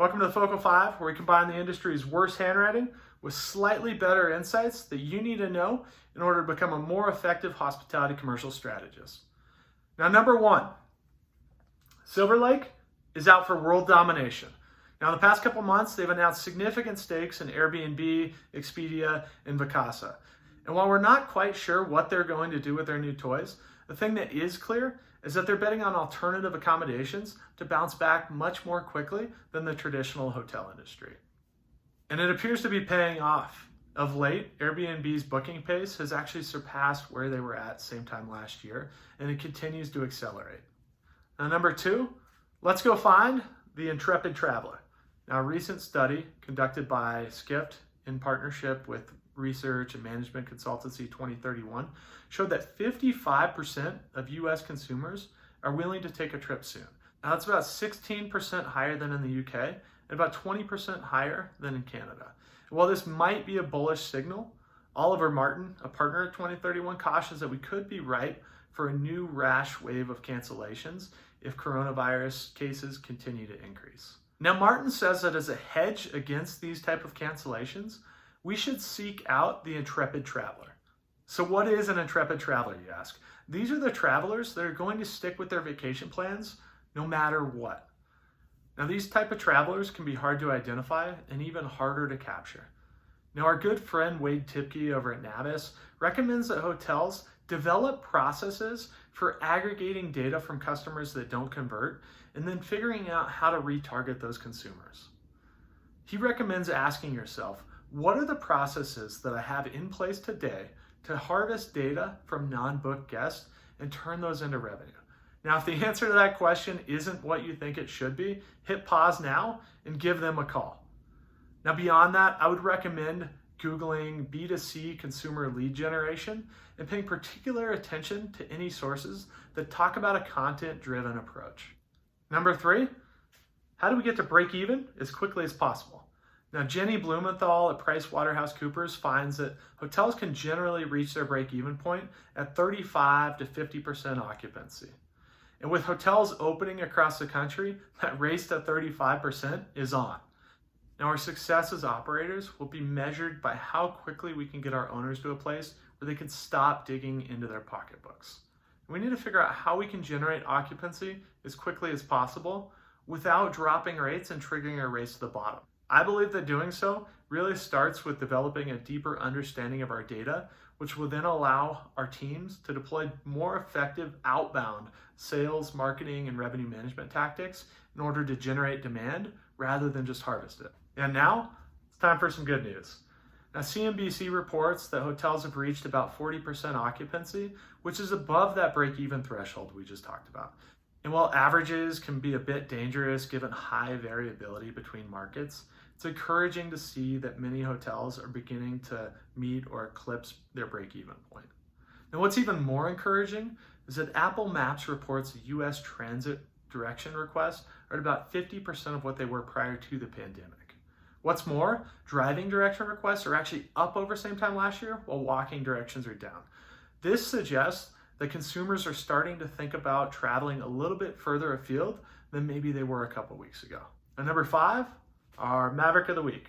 Welcome to the Focal 5, where we combine the industry's worst handwriting with slightly better insights that you need to know in order to become a more effective hospitality commercial strategist. Now, number one, Silver Lake is out for world domination. Now, in the past couple months, they've announced significant stakes in Airbnb, Expedia, and Vacasa. And while we're not quite sure what they're going to do with their new toys, the thing that is clear is that they're betting on alternative accommodations to bounce back much more quickly than the traditional hotel industry. And it appears to be paying off. Of late, Airbnb's booking pace has actually surpassed where they were at same time last year, and it continues to accelerate. Now, number two, let's go find the intrepid traveler. Now, a recent study conducted by Skift in partnership with research and management consultancy 2031 showed that 55% of US consumers are willing to take a trip soon. Now, that's about 16% higher than in the UK and about 20% higher than in Canada. And while this might be a bullish signal, Oliver Martin, a partner at 2031, cautions that we could be ripe for a new rash wave of cancellations if coronavirus cases continue to increase. Now, Martin says that as a hedge against these type of cancellations, we should seek out the intrepid traveler. So what is an intrepid traveler, you ask? These are the travelers that are going to stick with their vacation plans no matter what. Now, these type of travelers can be hard to identify and even harder to capture. Now, our good friend Wade Tipke over at Navis recommends that hotels develop processes for aggregating data from customers that don't convert and then figuring out how to retarget those consumers. He recommends asking yourself, what are the processes that I have in place today to harvest data from non-booked guests and turn those into revenue? Now, if the answer to that question isn't what you think it should be, hit pause now and give them a call. Now, beyond that, I would recommend Googling B2C consumer lead generation and paying particular attention to any sources that talk about a content-driven approach. Number three, how do we get to break even as quickly as possible? Now, Jenny Blumenthal at PricewaterhouseCoopers finds that hotels can generally reach their break-even point at 35 to 50% occupancy. And with hotels opening across the country, that race to 35% is on. Now, our success as operators will be measured by how quickly we can get our owners to a place where they can stop digging into their pocketbooks. We need to figure out how we can generate occupancy as quickly as possible without dropping rates and triggering a race to the bottom. I believe that doing so really starts with developing a deeper understanding of our data, which will then allow our teams to deploy more effective outbound sales, marketing, and revenue management tactics in order to generate demand rather than just harvest it. And now, it's time for some good news. Now, CNBC reports that hotels have reached about 40% occupancy, which is above that break-even threshold we just talked about. And while averages can be a bit dangerous given high variability between markets, it's encouraging to see that many hotels are beginning to meet or eclipse their break-even point. Now, what's even more encouraging is that Apple Maps reports US transit direction requests are at about 50% of what they were prior to the pandemic. What's more, driving direction requests are actually up over same time last year, while walking directions are down. This suggests that consumers are starting to think about traveling a little bit further afield than maybe they were a couple weeks ago. And number five, our Maverick of the Week.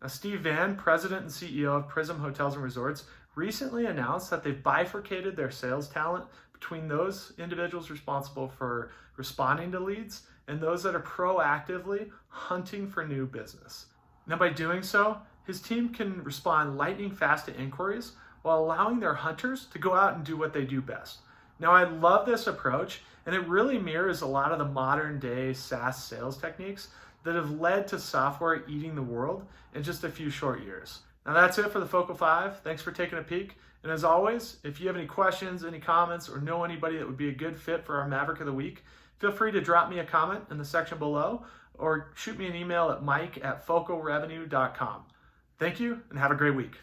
Now, Steve Van, president and CEO of Prism Hotels and Resorts, recently announced that they've bifurcated their sales talent between those individuals responsible for responding to leads and those that are proactively hunting for new business. Now, by doing so, his team can respond lightning fast to inquiries while allowing their hunters to go out and do what they do best. Now, I love this approach, and it really mirrors a lot of the modern day SaaS sales techniques that have led to software eating the world in just a few short years. Now, that's it for the Focal 5. Thanks for taking a peek. And as always, if you have any questions, any comments, or know anybody that would be a good fit for our Maverick of the Week, feel free to drop me a comment in the section below or shoot me an email at mike@focalrevenue.com. Thank you and have a great week.